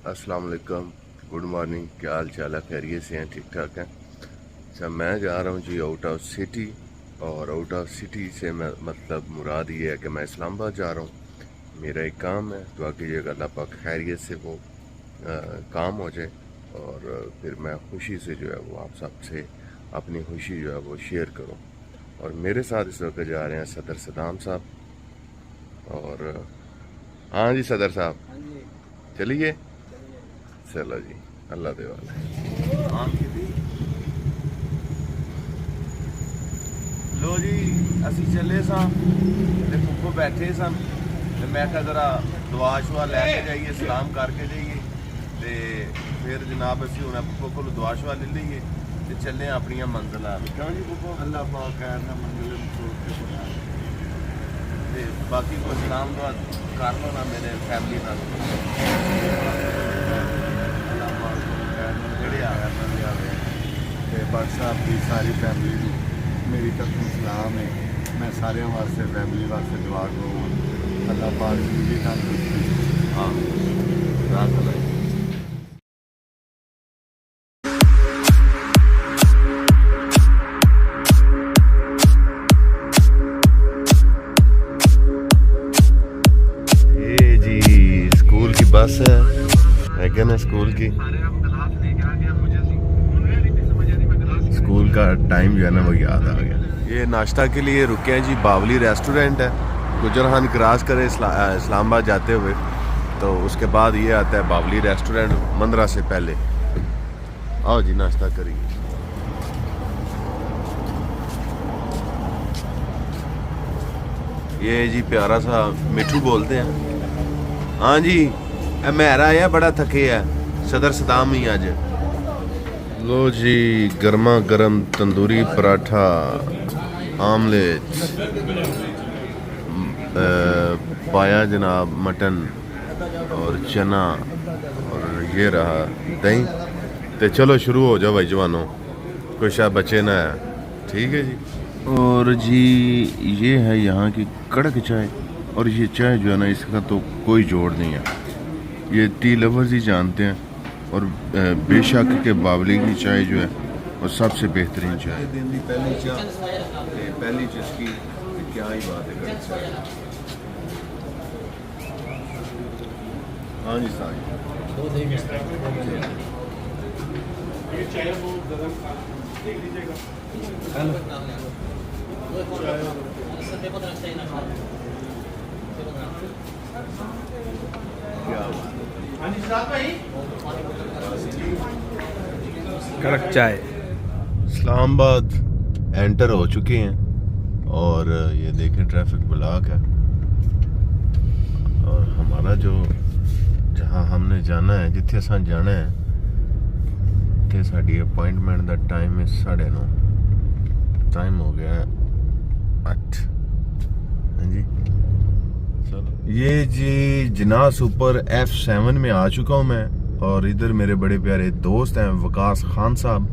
अस्सलाम वालेकुम, good morning. क्या हाल चाल है? खैरियत से हैं? ठीक ठाक हैं? अच्छा, मैं जा रहा हूँ जी आउट ऑफ सिटी। और आउट ऑफ सिटी से मैं मतलब मुराद ये है कि मैं इस्लामाबाद जा रहा हूँ। मेरा एक काम है, दुआ कीजिएगा अल्लाह पाक खैरियत से वो काम हो जाए। और फिर मैं खुशी से जो है वो आप सबसे अपनी खुशी जो है वो शेयर करूँ। और मेरे साथ इस वक्त जा रहे हैं सदर सदाम साहब। और हाँ जी सदर साहब, हाँ जी, चलिए। चलिए। चलो जी, अल्लाह दे वाला। लो जी, असी चले सन ते फुफो बैठे सन ते मैं क्या जरा दुआ शुआ लैके जाइए, सलाम करके जाइए ते फिर जनाब असी हुण फुफो को दुआ शुआ ले लीए ते चले अपनी मंजिल आ। क्यों जी फुफो? अल्लाह पाक खैर ना मंजिल मकसूद के बना ते बाकी को सलाम दुआ कर लो ना मेरे फैमिली नाल। अल्लाह पाक को खैर ना जेड़े आ खैर ना लियावे ते बट साहब की सारी फैमिली नूं मेरी तरफों सलाम है। मैं सारे वास्ते फैमिली वास्ते दुआ करूँ अल्लाह पाक जिंदगी तंदुरुस्ती। हाँ, रात अल्लाह। ये जी स्कूल की बस है, वैगन है स्कूल की। स्कूल का टाइम जो है ना वो याद आ गया। ये नाश्ता के लिए रुके हैं जी, बावली रेस्टोरेंट है। गुजरहान क्रॉस करे इस्लामाबाद जाते हुए तो उसके बाद ये आता है बावली रेस्टोरेंट, मंदरा से पहले। आओ जी नाश्ता करिए। ये जी प्यारा सा मिठू बोलते हैं। हाँ जी, मेहरा आया बड़ा थके है, सदर सदाम ही आज। लो जी, गर्मा गर्म तंदूरी पराठा, आमलेट, पाया जनाब मटन और चना, और ये रहा दही। तो चलो शुरू हो जाओ भाई जवानों, कोई शायद बचे ना है। ठीक है जी। और जी ये है यहाँ की कड़क चाय। और ये चाय जो है ना इसका तो कोई जोड़ नहीं है, ये टी लवर्स ही जानते हैं। और बेशक के बावली की चाय जो है वो सबसे बेहतरीन चाय। दिन की पहली चाह ते पहली चुस्की क्या ही बात है। हाँ जी साहब। कड़क चाय। इस्लामाबाद एंटर हो चुके हैं और ये देखें ट्रैफिक ब्लॉक है। और हमारा जो जहाँ हमने जाना है, जिथे असा जाना है, ते साड़ी अपॉइंटमेंट का टाइम है 9:30। टाइम हो गया है 8। हाँ जी चलो। ये जी जिन्ना सुपर F7 में आ चुका हूँ मैं। और इधर मेरे बड़े प्यारे दोस्त हैं वकास खान साहब,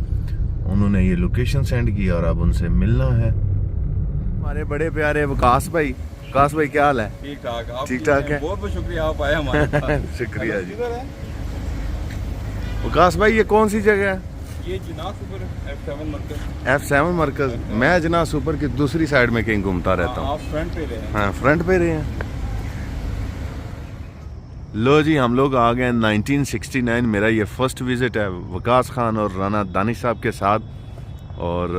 उन्होंने ये लोकेशन सेंड की और अब उनसे मिलना है। हमारे बड़े प्यारे वकास भाई। वकास भाई क्या हाल है? ठीक ठाक। आप ठीक ठाक है? बहुत बहुत शुक्रिया आप आए हमारे पास। शुक्रिया जी। वकास भाई ये कौन सी जगह है? ये जिनाब सुपर F7 मरकज। F7 मरकज। मैं जिन्ना सुपर की दूसरी साइड में कहीं घूमता रहता हूँ। आप फ्रंट पे रहे हैं। हाँ फ्रंट पे रहे हैं। लो जी, हम लोग आ गए 1969। मेरा ये फर्स्ट विज़िट है वकास खान और राना दानिश साहब के साथ। और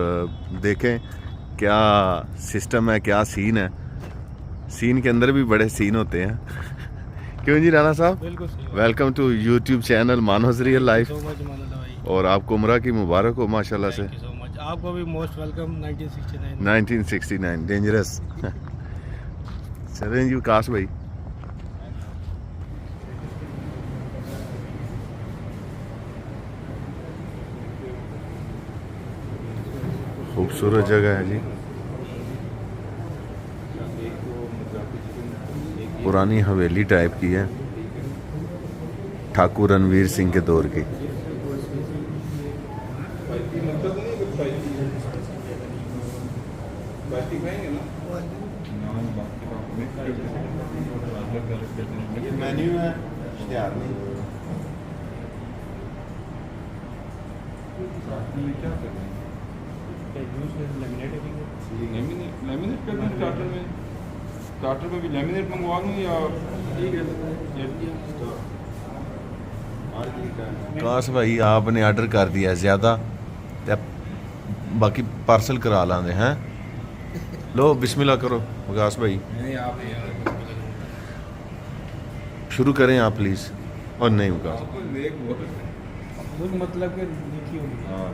देखें क्या सिस्टम है, क्या सीन है। सीन के अंदर भी बड़े सीन होते हैं। क्यों जी राना साहब? बिल्कुल सही। Welcome to YouTube channel Manoj real life. So much मानंदा भाई। और आपको उम्र की मुबारक हो माशाल्लाह से। Thank you so much. आपको भी मोस्ट वेलकम 1969। 1969 डेंजरस। चलें जी वकास भाई। खूबसूरत जगह है जी, पुरानी हवेली टाइप की है, ठाकुर रणवीर सिंह के दौर की। मेन्यू है, इश्तिहार नहीं। क्या कर रहे हैं? लेमिनेट कर दें स्टार्टर में भी लेमिनेट मंगवा लूँ या ठीक है काश भाई आपने ऑर्डर कर दिया ज़्यादा ते बाकी पार्सल करा लांदे हैं। लो बिस्मिल्लाह करो विकास भाई, नहीं आप शुरू करें आप प्लीज़। और नहीं विकास देख बुक मतलब कि नीची होगी। हाँ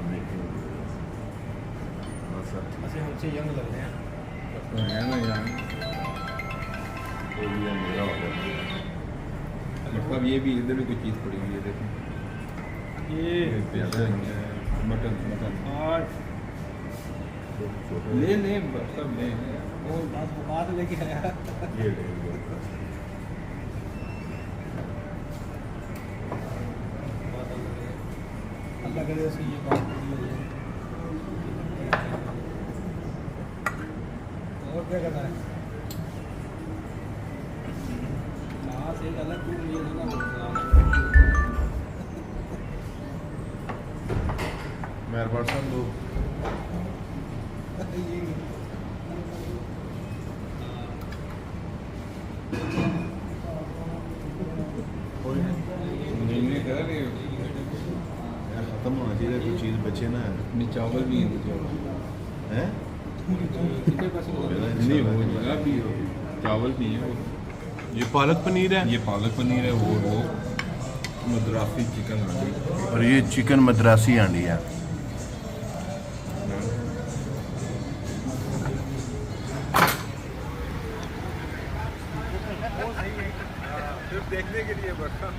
ऐसे हमसे यंग लग रहे हैं। है ना यार, मतलब ये भी इधर भी कोई चीज़ पड़ी हुई है देखो, ये मटन और ले सब ले वो बात लेके आया। अल्लाह करे ऐसे ये बात पूरी हो जाए। और क्या करना है? हाँ सही गलत तू ये ना मेहरबान साहब दो। नहीं कर रहे खत्म होना चाहिए कोई चीज़ बचे ना नहीं, चावल भी है हैं। नहीं वो जगह भी हो, चावल नहीं है वो। ये पालक पनीर है ये पालक पनीर है, वो मद्रासी चिकन हांडी। और ये चिकन मद्रासी हांडी है। देखने के लिए बड़ा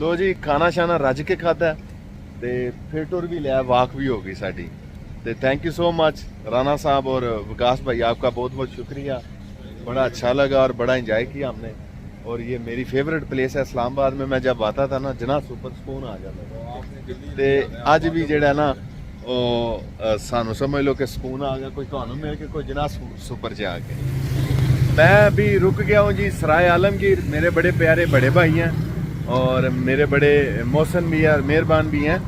लो जी खाना शाना रज के खादा ते फिर टुर भी लिया, वाक भी हो गई साड़ी। तो thank you so much Rana साहब और विकास भाई, आपका बहुत बहुत शुक्रिया। बड़ा अच्छा लगा और बड़ा इंजॉय किया हमने। और ये मेरी फेवरेट प्लेस है इस्लामाबाद में। मैं जब आता था ना जना सुपर सुकून आ जाता था। ते अज भी जेड़ा ना सानू समझ लो कि सुकून आ गया, कोई तुहानू मिल के कोई जना सुपर च आ के। मैं अभी रुक गया हूँ जी सराय आलमगीर। मेरे बड़े प्यारे बड़े भाई हैं और मेरे बड़े मौसन भी हैं, मेहरबान भी हैं।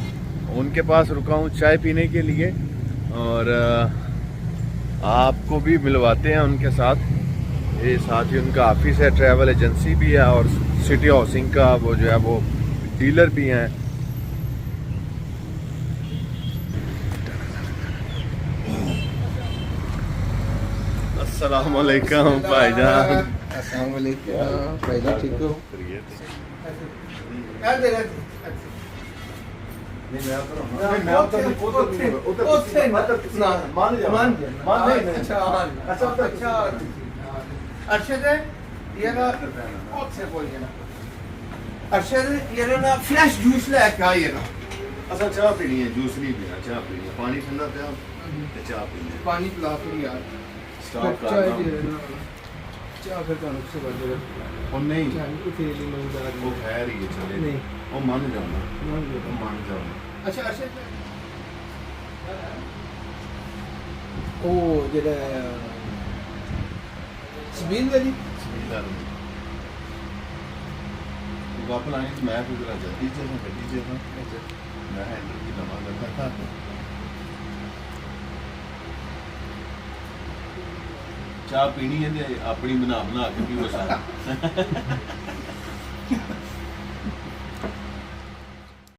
उनके पास रुका हूँ चाय पीने के लिए और आपको भी मिलवाते हैं उनके साथ। ये साथ ही उनका ऑफिस है, ट्रैवल एजेंसी भी है और सिटी हाउसिंग का वो जो है वो डीलर भी हैं। अस्सलाम वालेकुम भाईजान। अस्सलाम वालेकुम भाईजान, ठीक हो? फ्रेश जूस लेके आइए ना। अच्छा चाह पीनी है, जूस नहीं पीना, चाह पीनी है। पानी ठंडा पिया ते चाह पीनी है। पानी पिला फिर यार। स्टॉप चाय कर दे देना। चाय फिर कानून से कर देना। और नहीं चाय को तेल ही मंगा वो खैर ही है, चले नहीं। वो मान जाना, मान वो लो। मान जाना। अच्छा अच्छा ओ जेड़ा समीन वाली वापस आने की मैं फिर जल्दी से गड्डी से मैं हैंडल की लम्हा करता था। चाह पीनी है ते अपनी बना बना के पीओ सारा।